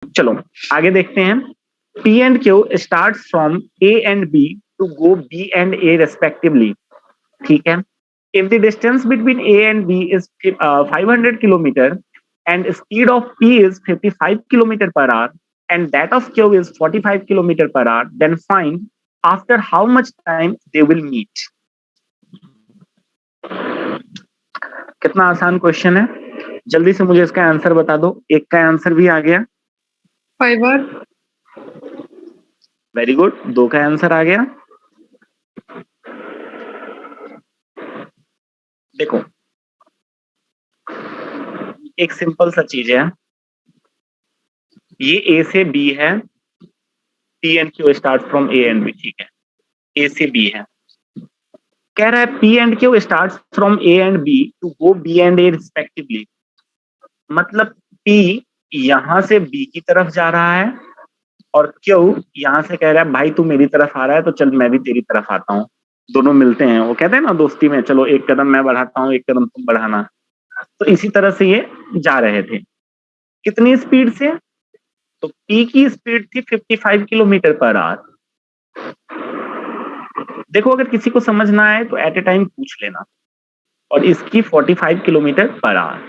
चलो आगे देखते हैं। P and Q starts from A and B to go B and A respectively. ठीक है। If the distance between A and B is 500 kilometer and speed of P is 55 kilometer per hour and that of Q is 45 kilometer per hour, then find after how much time they will meet. कितना आसान question है, जल्दी से मुझे इसका answer बता दो। एक का आंसर भी आ गया, 5 hour, वेरी गुड। दो का आंसर आ गया। देखो एक सिंपल सा चीज है, ये ए से बी है, P and Q start from A and B, ठीक है, ए से बी है। कह रहा है P and Q start from A and B to go B and A respectively. मतलब पी यहां से बी की तरफ जा रहा है और क्यू यहां से कह रहा है भाई तू मेरी तरफ आ रहा है तो चल मैं भी तेरी तरफ आता हूँ, दोनों मिलते हैं। वो कहते हैं ना दोस्ती में, चलो एक कदम मैं बढ़ाता हूँ एक कदम तुम बढ़ाना। तो इसी तरह से ये जा रहे थे। कितनी स्पीड से? तो पी की स्पीड थी 55 किलोमीटर पर आवर। देखो अगर किसी को समझ ना आए तो एट ए टाइम पूछ लेना। और इसकी 45 किलोमीटर पर आवर।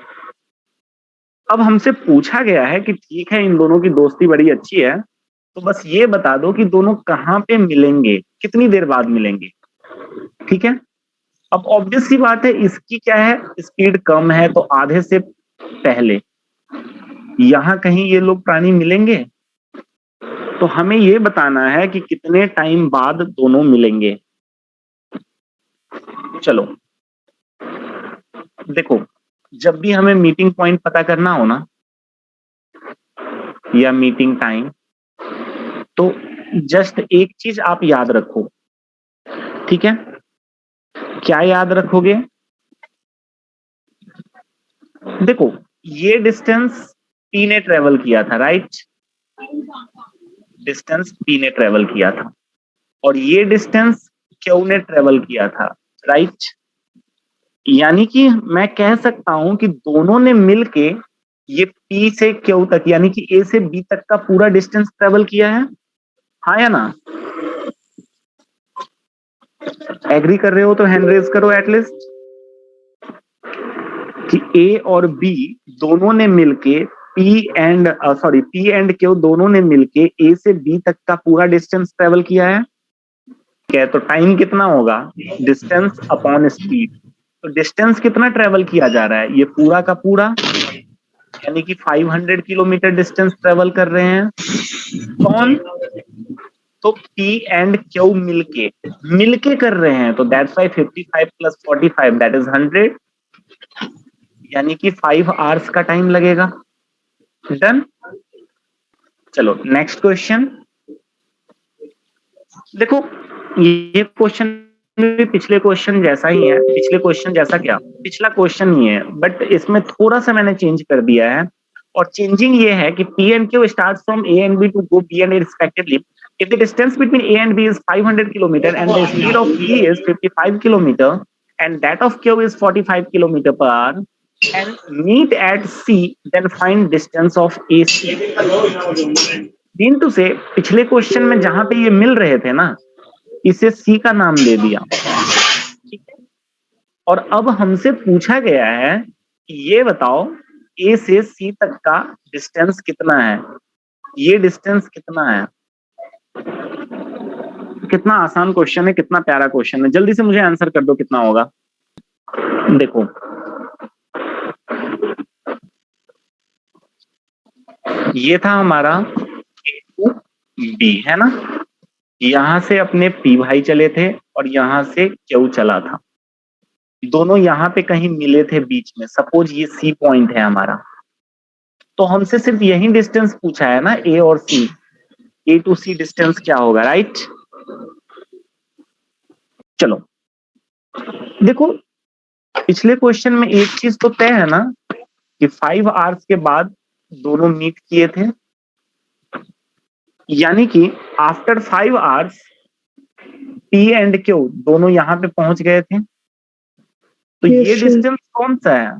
अब हमसे पूछा गया है कि ठीक है इन दोनों की दोस्ती बड़ी अच्छी है, तो बस ये बता दो कि दोनों कहां पे मिलेंगे, कितनी देर बाद मिलेंगे। ठीक है। अब ऑब्वियस सी बात है, इसकी क्या है, स्पीड कम है तो आधे से पहले यहां कहीं ये लोग प्राणी मिलेंगे। तो हमें ये बताना है कि कितने टाइम बाद दोनों मिलेंगे। चलो देखो, जब भी हमें मीटिंग पॉइंट पता करना हो ना, या मीटिंग टाइम, तो जस्ट एक चीज आप याद रखो। ठीक है, क्या याद रखोगे? देखो ये डिस्टेंस पी ने ट्रेवल किया था, राइट? डिस्टेंस पी ने ट्रेवल किया था और ये डिस्टेंस क्यू ने ट्रेवल किया था, राइट? यानी कि मैं कह सकता हूं कि दोनों ने मिलके ये पी से क्यू तक यानी कि ए से बी तक का पूरा डिस्टेंस ट्रेवल किया है। हाँ या ना? एग्री कर रहे हो तो हैंड रेज करो एटलीस्ट, कि ए और बी दोनों ने मिलके पी एंड क्यू दोनों ने मिलके ए से बी तक का पूरा डिस्टेंस ट्रेवल किया है। क्या है? तो टाइम कितना होगा? Distance upon speed. तो डिस्टेंस कितना ट्रेवल किया जा रहा है? ये पूरा का पूरा, यानी कि 500 किलोमीटर डिस्टेंस ट्रेवल कर रहे हैं। कौन? तो P एंड Q मिलके मिलके कर रहे हैं, तो that's why 55 plus 45 that is 100, यानी कि 5 आवर्स का टाइम लगेगा। डन। चलो नेक्स्ट क्वेश्चन देखो। ये क्वेश्चन भी पिछले क्वेश्चन जैसा ही है। पिछले क्वेश्चन जैसा क्या, पिछला क्वेश्चन ही है, बट इसमें थोड़ा सा मैंने चेंज कर दिया है। और चेंजिंग ये है कि P and Q starts from A and B to go B and A respectively. If the distance between A and B is 500 kilometer and the speed of P is 55 kilometer and that of Q is 45 kilometer per hour and meet at C, then find distance of AC. Mean two से पिछले question में जहां पे ये मिल रहे थे ना, इसे सी का नाम दे दिया। ठीक है। और अब हमसे पूछा गया है कि ये बताओ ए से सी तक का डिस्टेंस कितना है, ये डिस्टेंस कितना है। कितना आसान क्वेश्चन है, कितना प्यारा क्वेश्चन है, जल्दी से मुझे आंसर कर दो कितना होगा। देखो ये था हमारा बी, है ना? यहां से अपने पी भाई चले थे और यहां से क्यू चला था, दोनों यहां पे कहीं मिले थे बीच में। सपोज ये सी पॉइंट है हमारा, तो हमसे सिर्फ यही डिस्टेंस पूछा है ना, ए और सी। ए टू सी डिस्टेंस क्या होगा, राइट? चलो देखो, पिछले क्वेश्चन में एक चीज तो तय है ना कि 5 आवर्स के बाद दोनों मीट किए थे, यानी कि after 5 hours P and Q दोनों यहां पे पहुंच गए थे। तो Yes, ये sir. डिस्टेंस कौन सा है?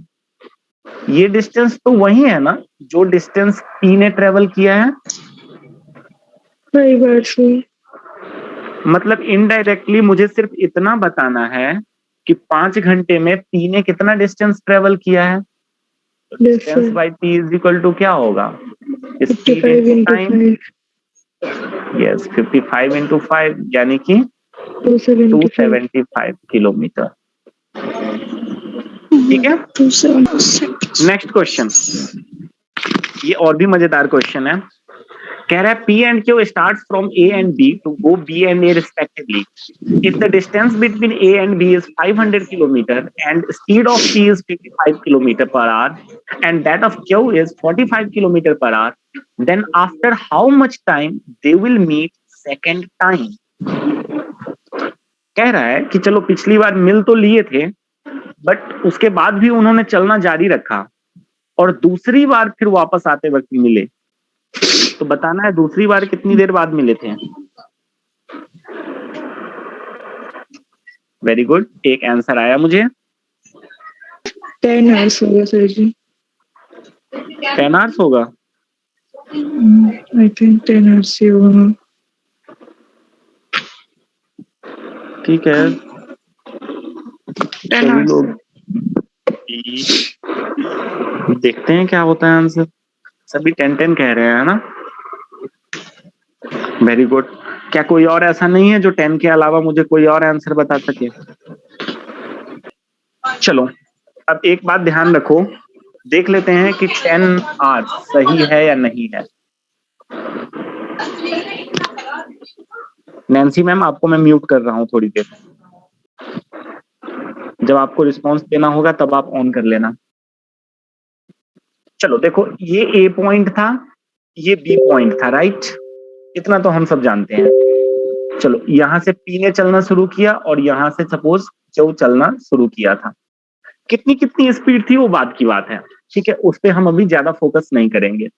ये डिस्टेंस तो वही है ना जो डिस्टेंस P ने ट्रेवल किया है। सही बात है। मतलब इनडायरेक्टली मुझे सिर्फ इतना बताना है कि 5 घंटे में P ने कितना डिस्टेंस ट्रेवल किया है। Distance by P is equal to क्या होगा, speed 55 into into time. 5, yes 55 into 5 यानी कि 275. 275 किलोमीटर। ठीक है, 276. नेक्स्ट क्वेश्चन, ये और भी मजेदार क्वेश्चन है। कह रहा है P and Q starts from A and B to go B and A respectively. If the distance between A and B is 500 kilometer and speed of P is 55 kilometer per hour and that of Q is 45 kilometer per hour, then after how much time they will meet second time? कह रहा है कि चलो पिछली बार मिल तो लिए थे but उसके बाद भी उन्होंने चलना जारी रखा और दूसरी बार फिर वापस आते वक्त मिले, तो बताना है दूसरी बार कितनी देर बाद मिले थे। वेरी गुड, एक आंसर आया मुझे। 10 hours होगा सर जी। 10 आवर्स होगा। आई थिंक 10 hours ही होगा। ठीक है, 10 सभी hours। लोग देखते हैं क्या होता है आंसर। सभी 10 कह रहे हैं ना। वेरी गुड, क्या कोई और ऐसा नहीं है जो 10 के अलावा मुझे कोई और आंसर बता सके। चलो अब एक बात ध्यान रखो, देख लेते हैं कि 10 आवर्स सही है या नहीं है। नैन्सी मैम आपको मैं म्यूट कर रहा हूं थोड़ी देर, जब आपको रिस्पॉन्स देना होगा तब आप ऑन कर लेना। चलो देखो, ये ए पॉइंट था, ये बी पॉइंट था, राइट, इतना तो हम सब जानते हैं। चलो यहां से पी ने चलना शुरू किया और यहां से सपोज क्यू चलना शुरू किया था। कितनी कितनी स्पीड थी वो बात की बात है, ठीक है, उस पर हम अभी ज्यादा फोकस नहीं करेंगे।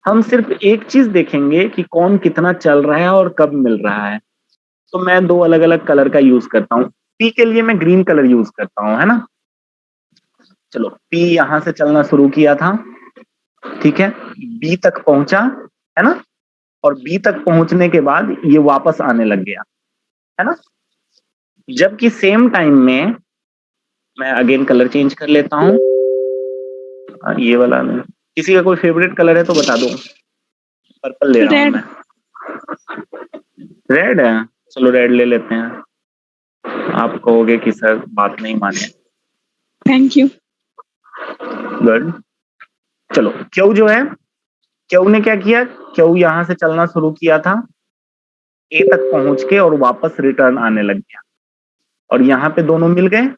हम सिर्फ एक चीज देखेंगे कि कौन कितना चल रहा है और कब मिल रहा है। तो मैं दो अलग अलग कलर का यूज करता हूँ। पी के लिए मैं ग्रीन कलर यूज करता हूँ, है ना। चलो पी यहां से चलना शुरू किया था, ठीक है, बी तक पहुंचा, है ना, और बी तक पहुंचने के बाद ये वापस आने लग गया, है ना। जबकि सेम टाइम में मैं अगेन कलर चेंज कर लेता हूं, ये वाला नहीं। किसी का कोई फेवरेट कलर है तो बता दो। पर्पल ले रहा हूं मैं। रेड है, चलो रेड ले लेते हैं। आप कहोगे कि सर बात नहीं माने। Thank you. गुड, चलो क्यू जो है, क्यू ने क्या किया, क्यू यहां से चलना शुरू किया था, ए तक पहुंच के और वापस रिटर्न आने लग गया और यहां पे दोनों मिल गए।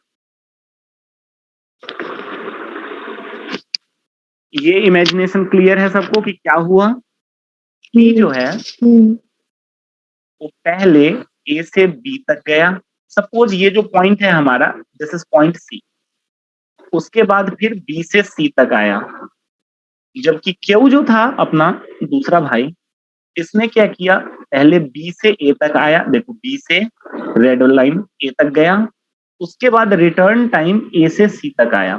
ये इमेजिनेशन क्लियर है सबको कि क्या हुआ। पी जो है वो पहले ए से बी तक गया, सपोज ये जो पॉइंट है हमारा दिस इज पॉइंट सी, उसके बाद फिर बी से सी तक आया। जबकि क्यू जो था अपना दूसरा भाई, इसने क्या किया, पहले बी से ए तक आया, देखो बी से रेड लाइन ए तक गया, उसके बाद रिटर्न टाइम ए से सी तक आया।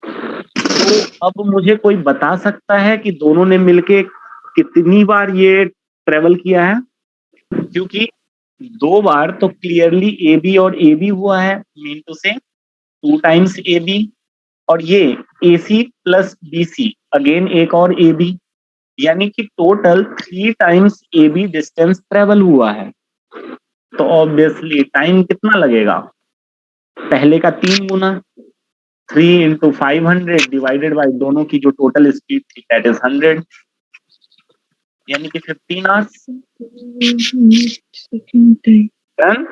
तो अब मुझे कोई बता सकता है कि दोनों ने मिलके कितनी बार ये ट्रेवल किया है। क्योंकि दो बार तो क्लियरली ए बी और ए बी हुआ है, मीन टू से 2 टाइम्स ए बी, और ये A C plus B C again एक और ए बी, यानी कि total 3 times A B distance travel हुआ है। तो ऑब्वियसली टाइम कितना लगेगा, पहले का 3 गुना, 3 इंटू 500 डिवाइडेड बाई दोनों की जो टोटल स्पीड थी दैट इज 100, यानी कि 15 आवर्स। डन।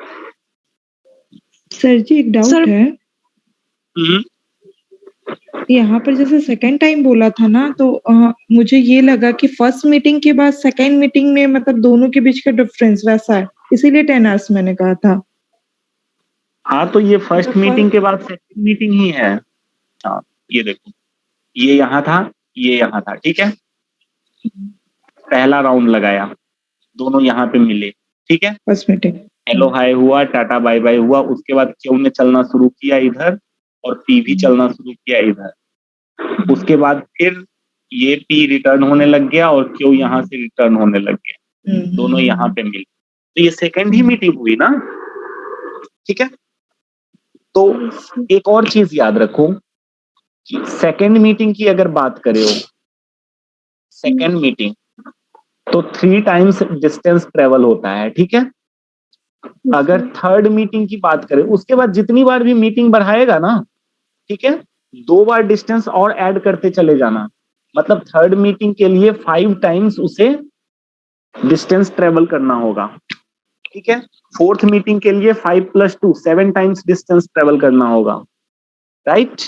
सर जी एक डाउट है, यहाँ पर जैसे सेकेंड टाइम बोला था ना, तो मुझे ये लगा कि फर्स्ट मीटिंग के बाद सेकेंड मीटिंग में मतलब दोनों के बीच का डिफरेंस वैसा है, इसीलिए 10 आवर्स मैंने कहा था। हाँ तो ये फर्स्ट मीटिंग के बाद सेकंड मीटिंग ही है। हाँ ये देखो, ये यहाँ था, ये यहाँ था, ठीक है, पहला राउंड लगाया, दोनों यहाँ पे मिले, ठीक है, फर्स्ट मीटिंग हेलो हाय हुआ, टाटा बाय बाय हुआ, उसके बाद क्यू ने चलना शुरू किया इधर, और पी भी चलना शुरू किया इधर। उसके बाद फिर ये पी रिटर्न होने लग गया और क्यू यहाँ से रिटर्न होने लग गया, दोनों यहाँ पे मिल, तो ये सेकेंड ही मीटिंग हुई ना, ठीक है। तो एक और चीज याद रखो कि सेकेंड मीटिंग की अगर बात करें, सेकेंड मीटिंग तो 3 टाइम्स डिस्टेंस ट्रेवल होता है, ठीक है। अगर थर्ड मीटिंग की बात करें, उसके बाद जितनी बार भी मीटिंग बढ़ाएगा ना, ठीक है, 2 बार डिस्टेंस और ऐड करते चले जाना, मतलब थर्ड मीटिंग के लिए 5 टाइम्स उसे डिस्टेंस ट्रेवल करना होगा, ठीक है। फोर्थ मीटिंग के लिए 5 + 2 7 टाइम्स डिस्टेंस ट्रेवल करना होगा, राइट।